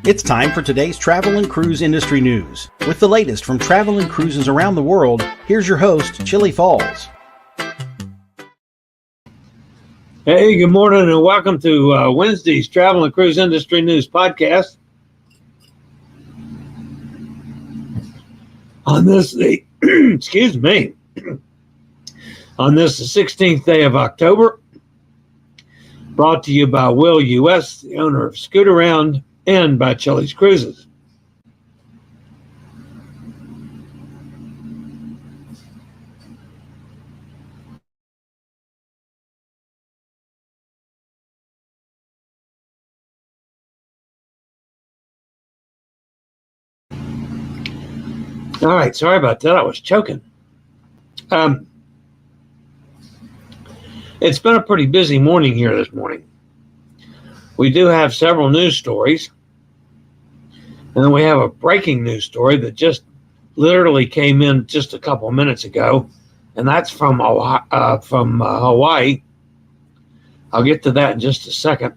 It's time for today's travel and cruise industry news. With the latest from travel and cruises around the world, here's your host, Chillie Falls. Hey, good morning and welcome to Wednesday's Travel and Cruise Industry News Podcast. On this, the 16th day of October, brought to you by Will U.S., the owner of Scoot Around, and by chilliescruises. All right, sorry about that. I was choking. It's been a pretty busy morning here this morning. We do have several news stories. And then we have a breaking news story that just literally came in just a couple of minutes ago. And that's from Hawaii. I'll get to that in just a second.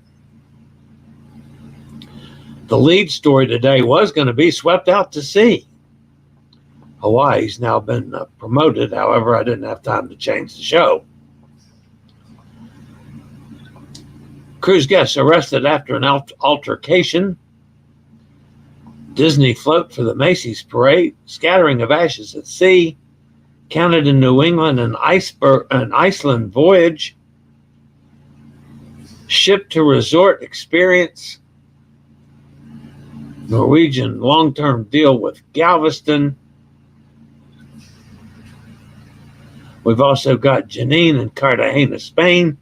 The lead story today was going to be swept out to sea. Hawaii's now been promoted. However, I didn't have time to change the show. Cruise guests arrested after an altercation. Disney float for the Macy's parade. Scattering of ashes at sea. Counted in New England and Iceland voyage. Ship to resort experience. Norwegian long-term deal with Galveston. We've also got Janine in Cartagena, Spain,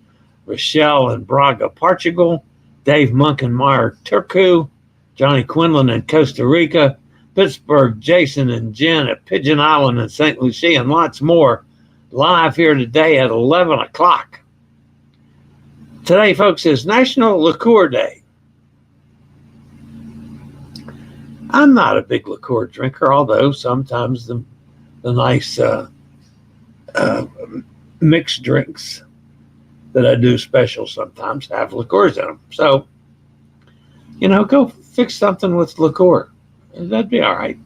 Rochelle in Braga, Portugal, Dave Munkenmeyer, Turku, Johnny Quinlan in Costa Rica, Pittsburgh, Jason and Jen at Pigeon Island in St. Lucia, and lots more live here today at 11 o'clock. Today, folks, is National Liqueur Day. I'm not a big liqueur drinker, although sometimes the nice mixed drinks that I do special sometimes have liqueurs in them. So, go fix something with liqueur. That'd be all right.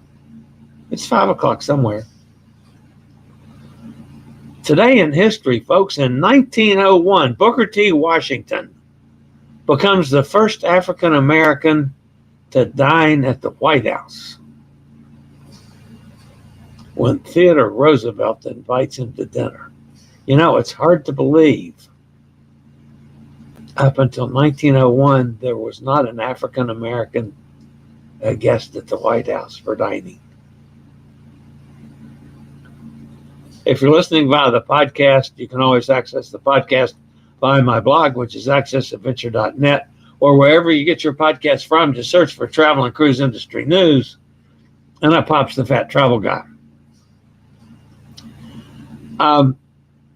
It's 5 o'clock somewhere. Today in history, folks, in 1901, Booker T. Washington becomes the first African American to dine at the White House when Theodore Roosevelt invites him to dinner. It's hard to believe. Up until 1901, there was not an African American guest at the White House for dining. If you're listening via the podcast, you can always access the podcast via my blog, which is accessadventure.net, or wherever you get your podcast from. Just search for Travel and Cruise Industry News, and up pops the Fat Travel Guy.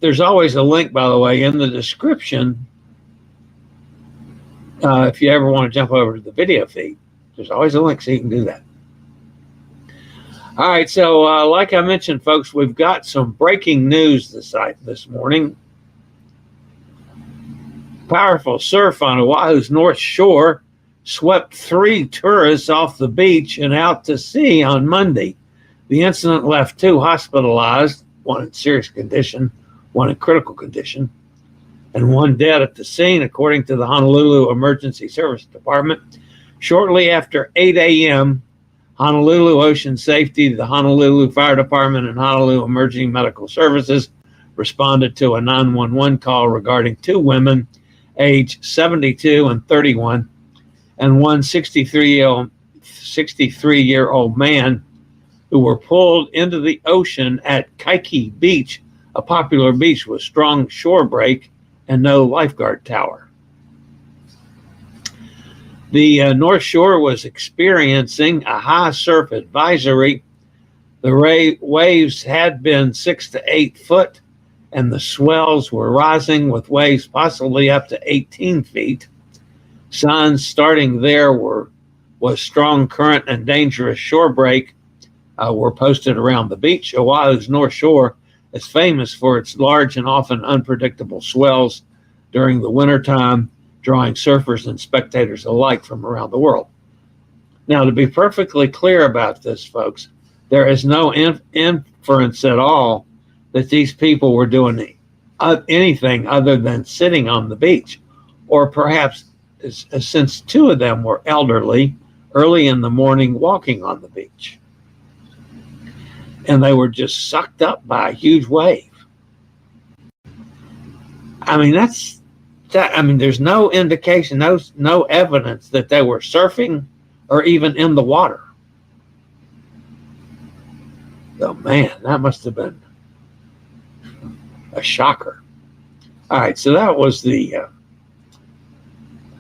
There's always a link, by the way, in the description. If you ever want to jump over to the video feed, there's always a link so you can do that. All right, so like I mentioned, folks, we've got some breaking news this morning. Powerful surf on Oahu's North Shore swept 3 tourists off the beach and out to sea on Monday. The incident left 2 hospitalized, one in serious condition, one in critical condition, and 1 dead at the scene, according to the Honolulu Emergency Service Department. Shortly after 8 a.m., Honolulu Ocean Safety, the Honolulu Fire Department, and Honolulu Emergency Medical Services responded to a 911 call regarding 2 women, aged 72 and 31, and one 63-year-old man who were pulled into the ocean at Kaiki Beach, a popular beach with strong shore break and no lifeguard tower. The North Shore was experiencing a high surf advisory. The waves had been 6 to 8 foot, and the swells were rising with waves possibly up to 18 feet. Signs starting there was strong current and dangerous shore break were posted around the beach. Oahu's North Shore is famous for its large and often unpredictable swells during the wintertime, drawing surfers and spectators alike from around the world. Now, to be perfectly clear about this, folks, there is no inference at all that these people were doing anything other than sitting on the beach, or perhaps since two of them were elderly, early in the morning walking on the beach. And they were just sucked up by a huge wave. I mean, there's no indication, no evidence that they were surfing or even in the water. Oh man, that must have been a shocker. All right, so that was the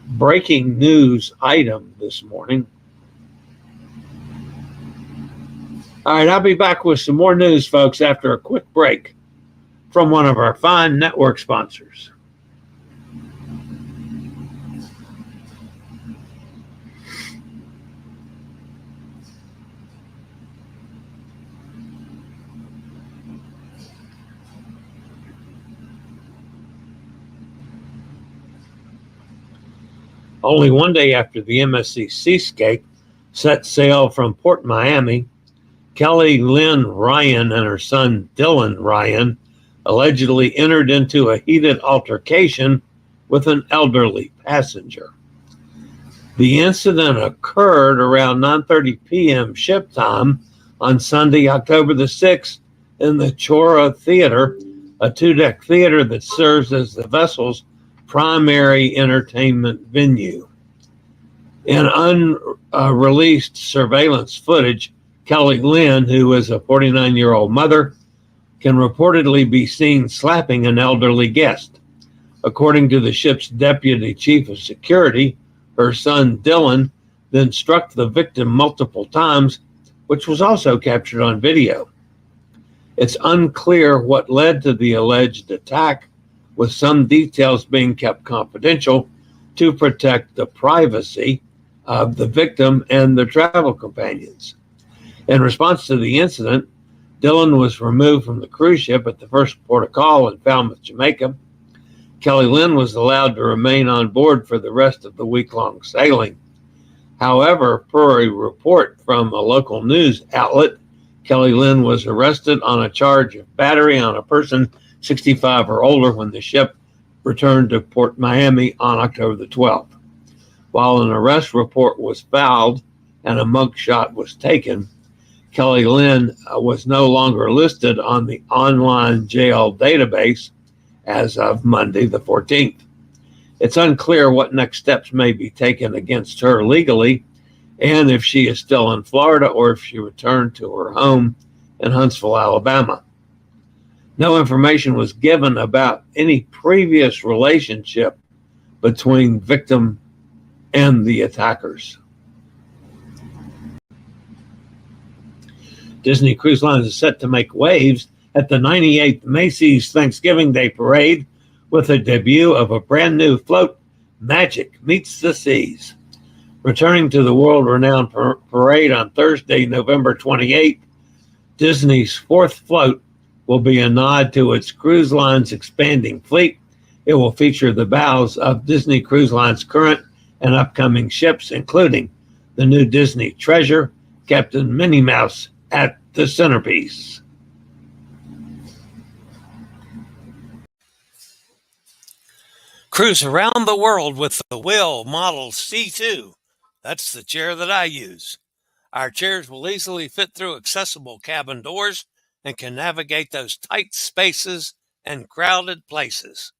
breaking news item this morning. All right, I'll be back with some more news, folks, after a quick break from one of our fine network sponsors. Only one day after the MSC Seascape set sail from Port Miami, Kelli Lyn Ryan and her son Dylan Ryan allegedly entered into a heated altercation with an elderly passenger. The incident occurred around 9:30 p.m. ship time on Sunday, October the 6th, in the Chora Theater, a two-deck theater that serves as the vessel's primary entertainment venue. In unreleased surveillance footage, Kelli Lyn, who is a 49-year-old mother, can reportedly be seen slapping an elderly guest. According to the ship's deputy chief of security, her son Dylan then struck the victim multiple times, which was also captured on video. It's unclear what led to the alleged attack, with some details being kept confidential to protect the privacy of the victim and their travel companions. In response to the incident, Dylan was removed from the cruise ship at the first port of call in Falmouth, Jamaica. Kelli Lyn was allowed to remain on board for the rest of the week-long sailing. However, per a report from a local news outlet, Kelli Lyn was arrested on a charge of battery on a person 65 or older when the ship returned to Port Miami on October the 12th. While an arrest report was filed and a mugshot was taken, Kelli Lyn was no longer listed on the online jail database as of Monday the 14th. It's unclear what next steps may be taken against her legally, and if she is still in Florida or if she returned to her home in Huntsville, Alabama. No information was given about any previous relationship between victim and the attackers. Disney Cruise Line is set to make waves at the 98th Macy's Thanksgiving Day Parade with the debut of a brand new float, Magic Meets the Seas. Returning to the world-renowned parade on Thursday, November 28th, Disney's fourth float will be a nod to its cruise line's expanding fleet. It will feature the bows of Disney Cruise Line's current and upcoming ships, including the new Disney Treasure, Captain Minnie Mouse at the centerpiece. Cruise around the world with the Will Model C2. That's the chair that I use. Our chairs will easily fit through accessible cabin doors and can navigate those tight spaces and crowded places.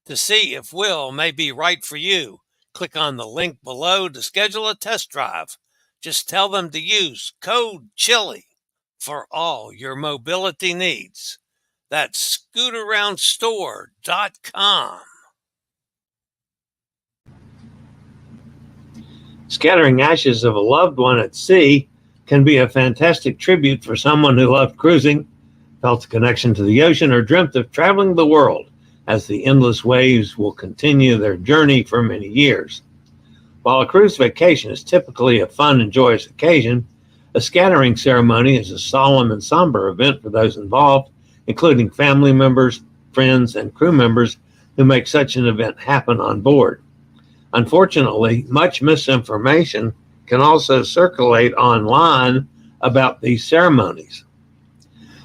To see if Will may be right for you, click on the link below to schedule a test drive. Just tell them to use code CHILLIE for all your mobility needs. That's scootaroundstore.com. Scattering ashes of a loved one at sea can be a fantastic tribute for someone who loved cruising, felt a connection to the ocean, or dreamt of traveling the world, as the endless waves will continue their journey for many years. While a cruise vacation is typically a fun and joyous occasion, a scattering ceremony is a solemn and somber event for those involved, including family members, friends, and crew members who make such an event happen on board. Unfortunately, much misinformation can also circulate online about these ceremonies.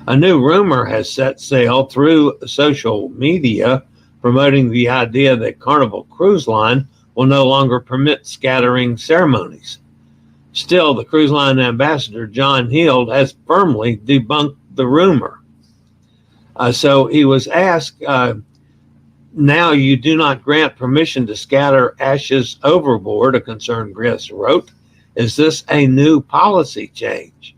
A new rumor has set sail through social media promoting the idea that Carnival Cruise Line will no longer permit scattering ceremonies. Still, the cruise line ambassador, John Heald, has firmly debunked the rumor. So he was asked, now you do not grant permission to scatter ashes overboard, a concerned guest wrote. Is this a new policy change?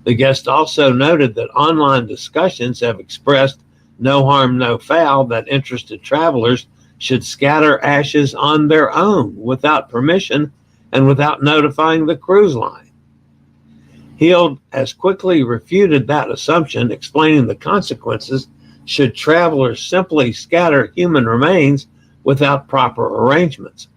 The guest also noted that online discussions have expressed no harm, no foul, that interested travelers should scatter ashes on their own without permission and without notifying the cruise line. Heald has quickly refuted that assumption, explaining the consequences should travelers simply scatter human remains without proper arrangements.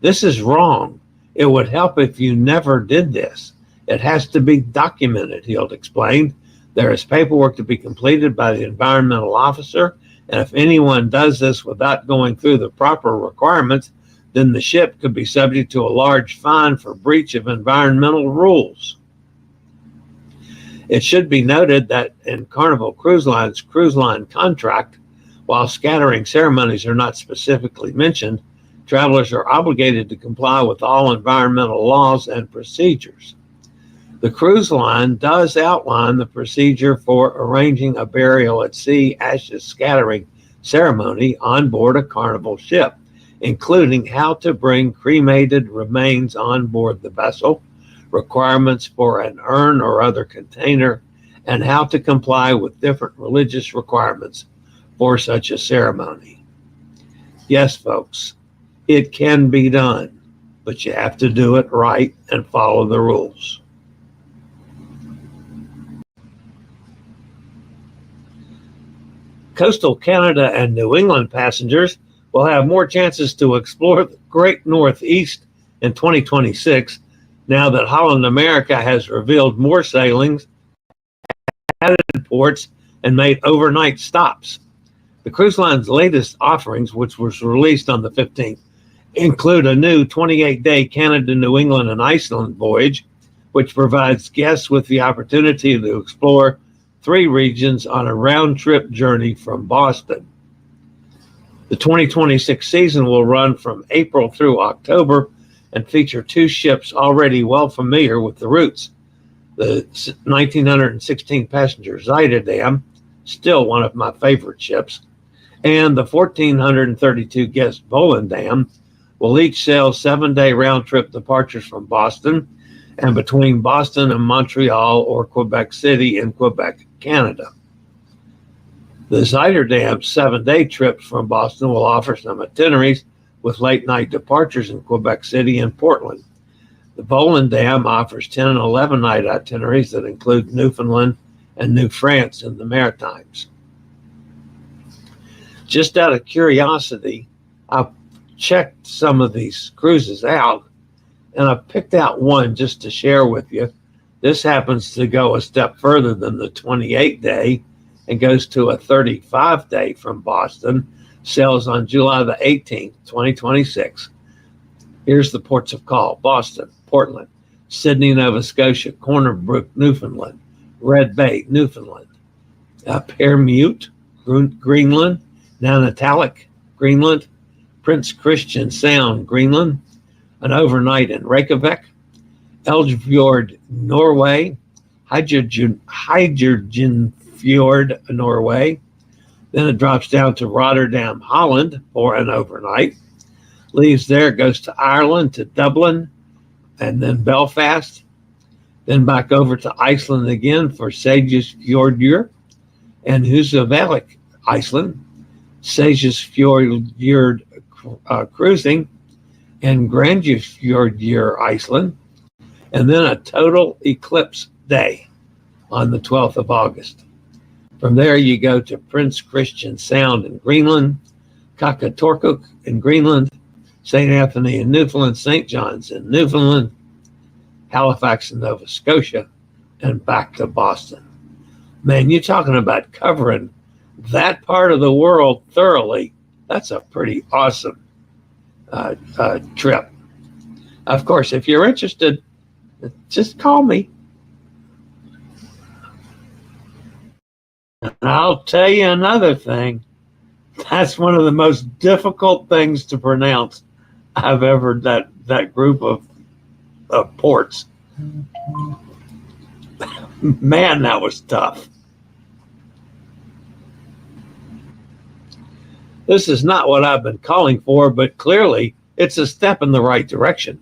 This is wrong. It would help if you never did this. It has to be documented, Heald explained. There is paperwork to be completed by the environmental officer, and if anyone does this without going through the proper requirements, then the ship could be subject to a large fine for breach of environmental rules. It should be noted that in Carnival Cruise Line's cruise line contract, while scattering ceremonies are not specifically mentioned, travelers are obligated to comply with all environmental laws and procedures. The cruise line does outline the procedure for arranging a burial at sea ashes scattering ceremony on board a Carnival ship, including how to bring cremated remains on board the vessel, requirements for an urn or other container, and how to comply with different religious requirements for such a ceremony. Yes, folks, it can be done, but you have to do it right and follow the rules. Coastal Canada and New England passengers will have more chances to explore the Great Northeast in 2026 now that Holland America has revealed more sailings, added ports, and made overnight stops. The cruise line's latest offerings, which was released on the 15th, include a new 28-day Canada, New England, and Iceland voyage, which provides guests with the opportunity to explore 3 regions on a round-trip journey from Boston. The 2026 season will run from April through October and feature 2 ships already well familiar with the routes. The 1,916 passenger Zuiderdam, still one of my favorite ships, and the 1,432 guest Volendam will each sail 7-day round-trip departures from Boston and between Boston and Montreal or Quebec City in Quebec, Canada. The Zuiderdam 7-day trip from Boston will offer some itineraries with late-night departures in Quebec City and Portland. The Volendam offers 10 and 11-night itineraries that include Newfoundland and New France in the Maritimes. Just out of curiosity, I checked some of these cruises out, and I picked out one just to share with you. This happens to go a step further than the 28-day and goes to a 35-day from Boston, sails on July the 18th, 2026. Here's the ports of call: Boston, Portland, Sydney, Nova Scotia, Corner Brook, Newfoundland, Red Bay, Newfoundland, Permute, Greenland, Nanatalik, Greenland, Prince Christian Sound, Greenland, an overnight in Reykjavik, Eldfjord, Norway, Hydrogenfjord, Norway. Then it drops down to Rotterdam, Holland for an overnight. Leaves there, goes to Ireland, to Dublin, and then Belfast. Then back over to Iceland again for Seyðisfjörður and Húsavík, Iceland. Seyðisfjörður cruising and Grandfjörður, Iceland. And then a total eclipse day on the 12th of August. From there, you go to Prince Christian Sound in Greenland, Qaqatorquk in Greenland, St. Anthony in Newfoundland, St. John's in Newfoundland, Halifax in Nova Scotia, and back to Boston. Man, you're talking about covering that part of the world thoroughly. That's a pretty awesome trip. Of course, if you're interested, just call me. And I'll tell you another thing. That's one of the most difficult things to pronounce I've ever, that group of ports. Man, that was tough. This is not what I've been calling for, but clearly it's a step in the right direction.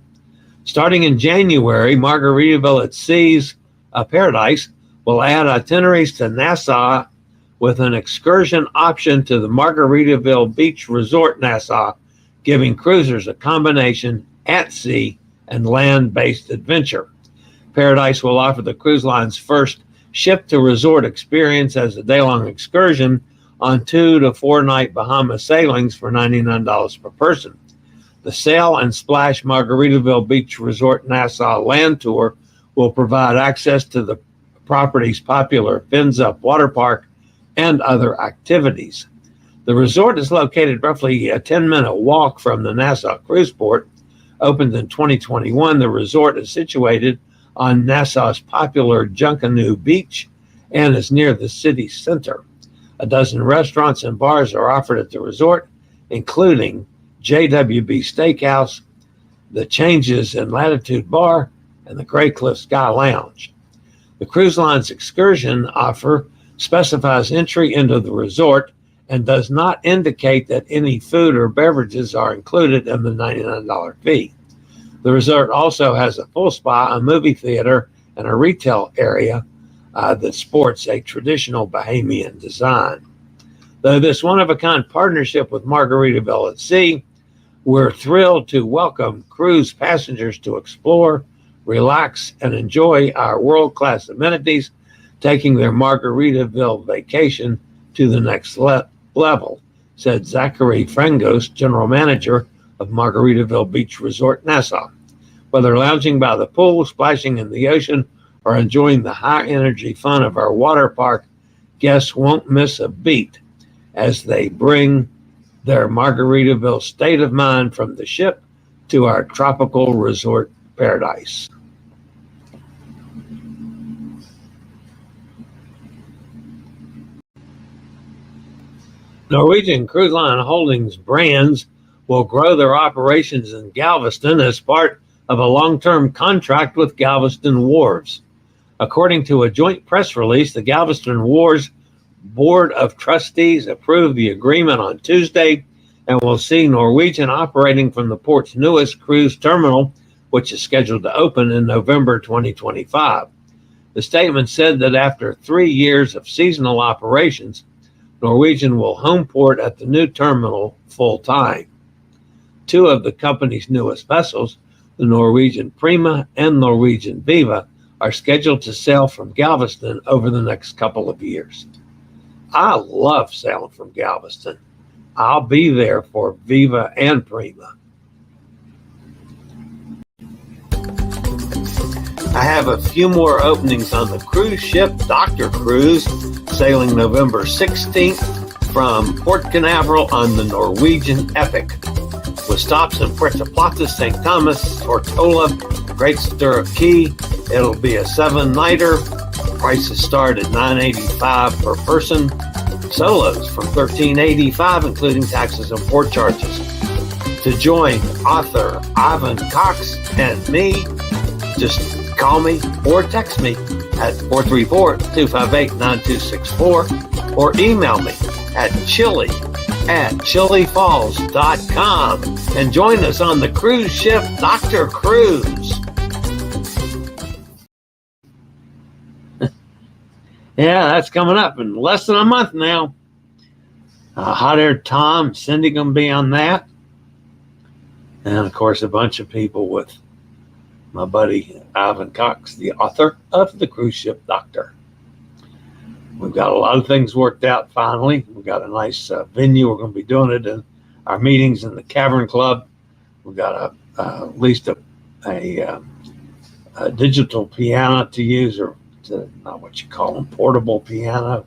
Starting in January, Margaritaville at Sea's Paradise will add itineraries to Nassau with an excursion option to the Margaritaville Beach Resort Nassau, giving cruisers a combination at sea and land-based adventure. Paradise will offer the cruise line's first ship-to-resort experience as a day-long excursion on 2 to 4 night Bahamas sailings for $99 per person. The Sail and Splash Margaritaville Beach Resort Nassau Land Tour will provide access to the property's popular Fins Up Water Park and other activities. The resort is located roughly a 10-minute walk from the Nassau Cruise Port. Opened in 2021, the resort is situated on Nassau's popular Junkanoo Beach and is near the city center. A dozen restaurants and bars are offered at the resort, including JWB Steakhouse, the Changes in Latitude Bar, and the Grey Cliff Sky Lounge. The cruise line's excursion offer specifies entry into the resort and does not indicate that any food or beverages are included in the $99 fee. The resort also has a full spa, a movie theater, and a retail area that sports a traditional Bahamian design. Though this one-of-a-kind partnership with Margaritaville at Sea, we're thrilled to welcome cruise passengers to explore, relax, and enjoy our world-class amenities, taking their Margaritaville vacation to the next level, said Zachary Frangos, general manager of Margaritaville Beach Resort Nassau. Whether lounging by the pool, splashing in the ocean, or enjoying the high-energy fun of our water park, guests won't miss a beat as they bring their Margaritaville state of mind from the ship to our tropical resort paradise. Norwegian Cruise Line Holdings brands will grow their operations in Galveston as part of a long-term contract with Galveston Wharves. According to a joint press release, the Galveston Wharves Board of Trustees approved the agreement on Tuesday and will see Norwegian operating from the port's newest cruise terminal, which is scheduled to open in November 2025. The statement said that after 3 years of seasonal operations, Norwegian will home port at the new terminal full-time. 2 of the company's newest vessels, the Norwegian Prima and Norwegian Viva, are scheduled to sail from Galveston over the next couple of years. I love sailing from Galveston. I'll be there for Viva and Prima. I have a few more openings on the cruise ship Dr. Cruise, sailing November 16th from Port Canaveral on the Norwegian Epic, with stops in Puerto Plata, St. Thomas, Tortola, Great Stirrup Key. It'll be a 7-nighter. Prices start at $9.85 per person. Solos from $13.85, including taxes and port charges. To join author Ivan Cox and me, just call me or text me at 434-258-9264 or email me at chilliefalls.com and join us on the cruise ship Dr. Cruise. Yeah, that's coming up in less than a month now. Hot Air Tom, Cindy going to be on that. And, of course, a bunch of people with my buddy Ivan Cox, the author of The Cruise Ship Doctor. We've got a lot of things worked out finally. We've got a nice venue. We're going to be doing it in our meetings in the Cavern Club. We've got at least a digital piano to use, or not what you call them, portable piano.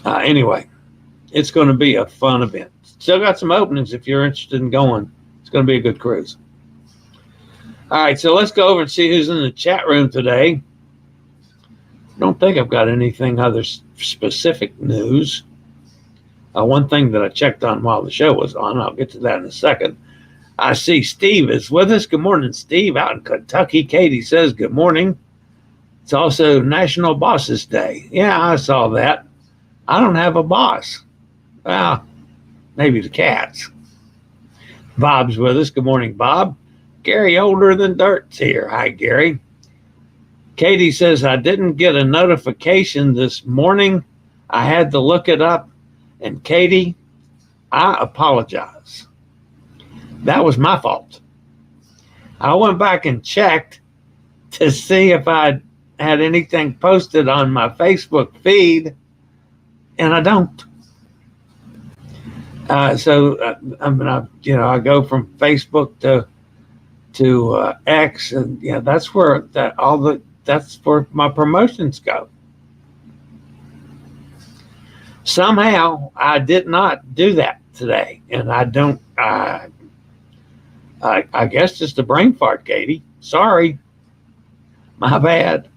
Anyway, it's going to be a fun event. Still got some openings if you're interested in going. It's going to be a good cruise. All right, so let's go over and see who's in the chat room today. I don't think I've got anything other specific news. One thing that I checked on while the show was on, I'll get to that in a second. I see Steve is with us. Good morning, Steve, out in Kentucky. Katie says good morning. It's also National Bosses Day. Yeah, I saw that. I don't have a boss. Well, maybe the cats. Bob's with us. Good morning, Bob. Gary Older Than Dirt's here. Hi, Gary. Katie says, I didn't get a notification this morning. I had to look it up. And Katie, I apologize. That was my fault. I went back and checked to see if I had anything posted on my Facebook feed, and I don't. I go from Facebook to X, and that's where that's where my promotions go. Somehow I did not do that today, and I don't. I guess just a brain fart, Katie. Sorry, my bad.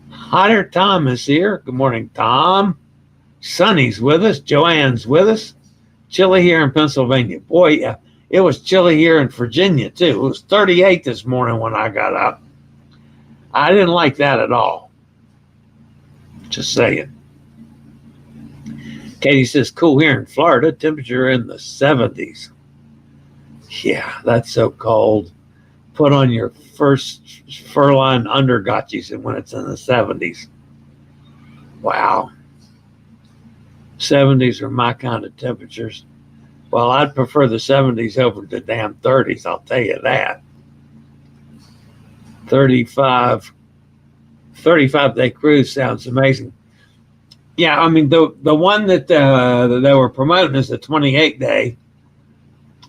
Hotter Tom is here. Good morning, Tom. Sonny's with us. Joanne's with us. Chilly here in Pennsylvania. Boy, it was chilly here in Virginia too. It was 38 this morning when I got up. I didn't like that at all. Just saying. Katie says, cool here in Florida, temperature in the 70s. Yeah, that's so cold. Put on your first fur-lined undergotchis when it's in the 70s. Wow. 70s are my kind of temperatures. Well, I'd prefer the 70s over the damn 30s, I'll tell you that. 35-day cruise sounds amazing. Yeah, I mean, the one that they were promoting is the 28-day.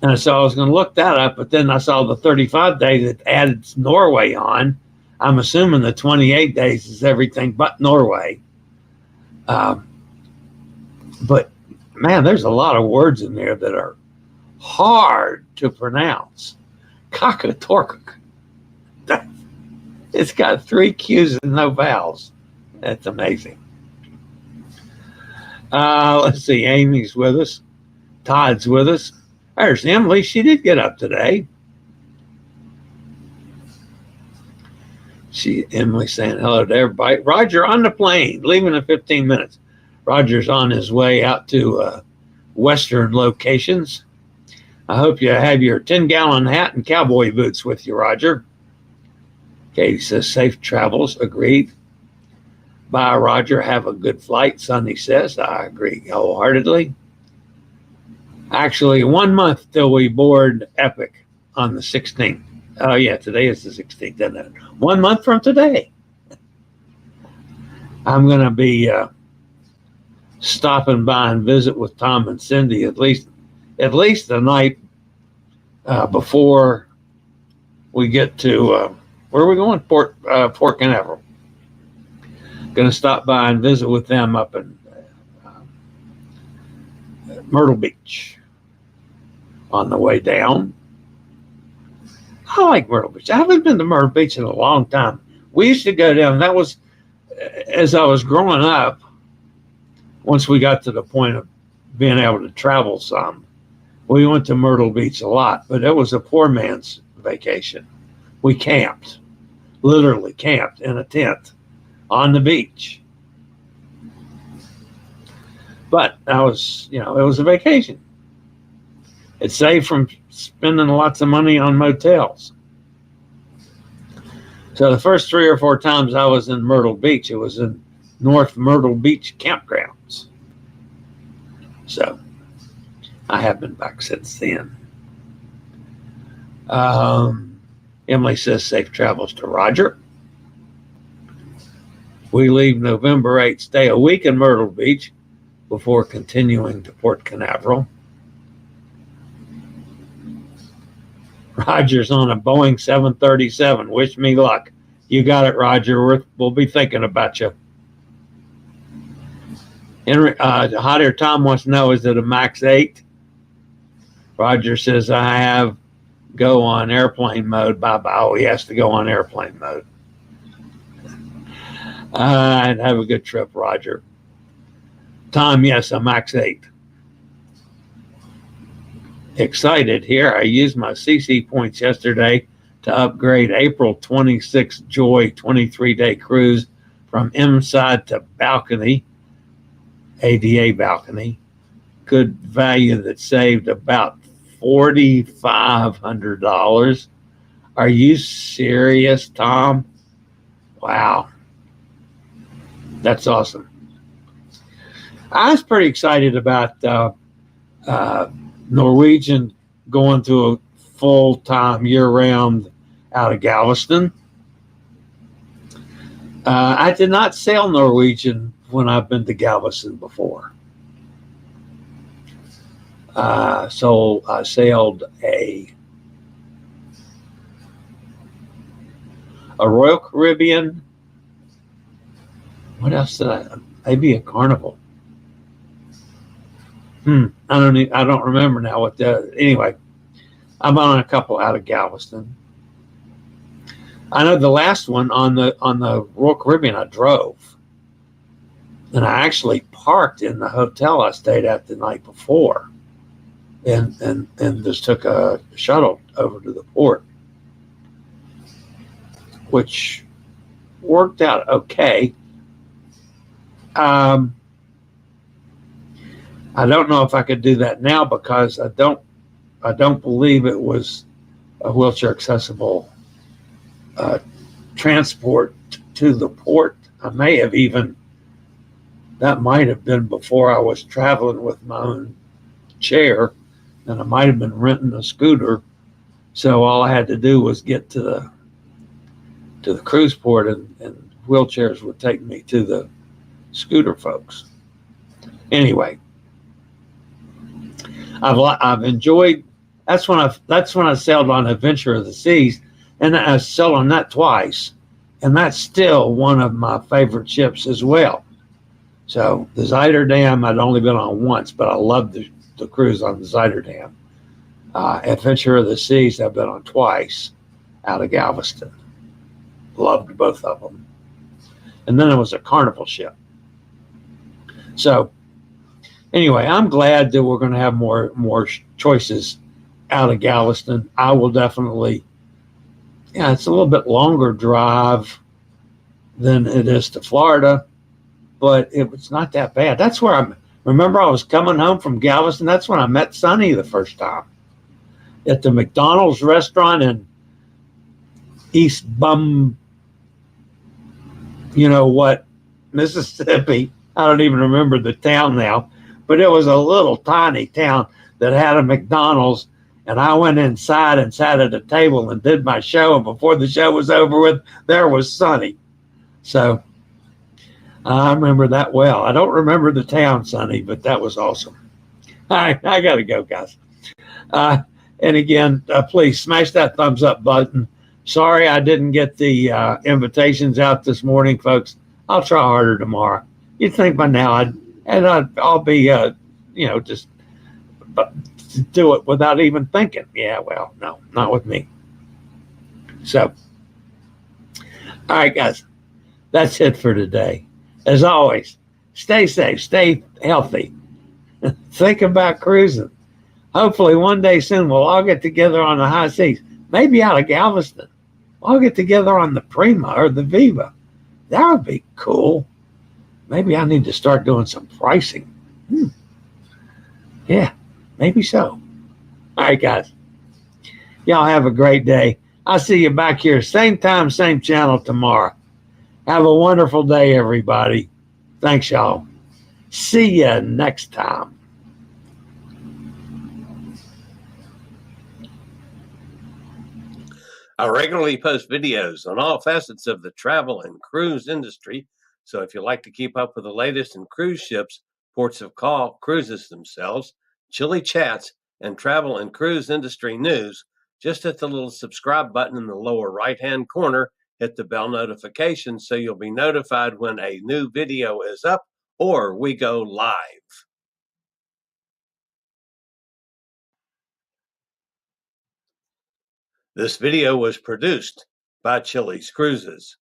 And so I was going to look that up, but then I saw the 35-day that added Norway on. I'm assuming the 28 days is everything but Norway. But, man, there's a lot of words in there that are hard to pronounce. Kakatorka. It's got 3 Q's and no vowels. That's amazing. Let's see. Amy's with us. Todd's with us. There's Emily. She did get up today. Emily saying hello to everybody. Roger on the plane, leaving in 15 minutes. Roger's on his way out to western locations. I hope you have your 10-gallon hat and cowboy boots with you, Roger. Katie says safe travels. Agreed. Bye, Roger. Have a good flight, Sonny says. I agree wholeheartedly. Actually, 1 month till we board Epic on the 16th. Oh, yeah, today is the 16th, isn't it? 1 month from today. I'm going to be stopping by and visit with Tom and Cindy at least the night before we get to, where are we going? Port Canaveral. Going to stop by and visit with them up in Myrtle Beach on the way down. I like Myrtle Beach. I haven't been to Myrtle Beach in a long time. We used to go down. That was as I was growing up. Once we got to the point of being able to travel some, we went to Myrtle Beach a lot, but it was a poor man's vacation. We camped, literally camped in a tent on the beach. But it was a vacation. It saved from spending lots of money on motels. So the first 3 or 4 times I was in Myrtle Beach, it was in North Myrtle Beach campgrounds. So I have been back since then. Emily says safe travels to Roger. We leave November 8th, stay a week in Myrtle Beach before continuing to Port Canaveral. Roger's on a Boeing 737. Wish me luck. You got it, Roger. We'll be thinking about you. Hotter Tom wants to know, is it a MAX 8? Roger says, I have go on airplane mode. Bye-bye. Oh, he has to go on airplane mode. And have a good trip, Roger. Tom, yes, a Max 8. Excited here. I used my CC points yesterday to upgrade April 26th Joy 23-day cruise from inside to balcony, ADA balcony. Good value that saved about $4,500. Are you serious, Tom? Wow. That's awesome. I was pretty excited about Norwegian going to a full-time year-round out of Galveston. I did not sail Norwegian when I've been to Galveston before. So I sailed a Royal Caribbean. What else did I? Maybe a Carnival. I don't remember now what the. Anyway, I'm on a couple out of Galveston. I know the last one on the Royal Caribbean I drove, and I actually parked in the hotel I stayed at the night before, and just took a shuttle over to the port, which worked out okay. I don't know if I could do that now because I don't believe it was a wheelchair accessible transport to the port. I may have even, that might have been before I was traveling with my own chair, and I might have been renting a scooter. So all I had to do was get to the cruise port, and wheelchairs would take me to the scooter folks. Anyway, I've enjoyed. That's when I sailed on Adventure of the Seas, and I sailed on that twice, and that's still one of my favorite ships as well. So the Zuiderdam I'd only been on once, but I loved the cruise on the Zuiderdam. Adventure of the Seas I've been on twice out of Galveston. Loved both of them. And then it was a Carnival ship. So anyway, I'm glad that we're going to have more choices out of Galveston. I will definitely, it's a little bit longer drive than it is to Florida, but it's not that bad. That's where remember I was coming home from Galveston. That's when I met Sonny the first time at the McDonald's restaurant in East Bum, Mississippi. I don't even remember the town now, but it was a little tiny town that had a McDonald's, and I went inside and sat at a table and did my show, and before the show was over with, there was Sonny. So I remember that well. I don't remember the town, Sonny, but that was awesome. All right, I got to go, guys. And again, please smash that thumbs up button. Sorry I didn't get the invitations out this morning, folks. I'll try harder tomorrow. You'd think by now I'll be, just do it without even thinking. Yeah, well, no, not with me. So, all right, guys, that's it for today. As always, stay safe, stay healthy. Think about cruising. Hopefully one day soon we'll all get together on the high seas, maybe out of Galveston. We'll all get together on the Prima or the Viva. That would be cool. Maybe I need to start doing some pricing. Yeah, maybe so. All right, guys. Y'all have a great day. I'll see you back here, same time, same channel tomorrow. Have a wonderful day, everybody. Thanks, y'all. See ya next time. I regularly post videos on all facets of the travel and cruise industry. So if you like to keep up with the latest in cruise ships, ports of call, cruises themselves, chilly chats, and travel and cruise industry news, just hit the little subscribe button in the lower right-hand corner, hit the bell notification so you'll be notified when a new video is up or we go live. This video was produced by Chillies Cruises.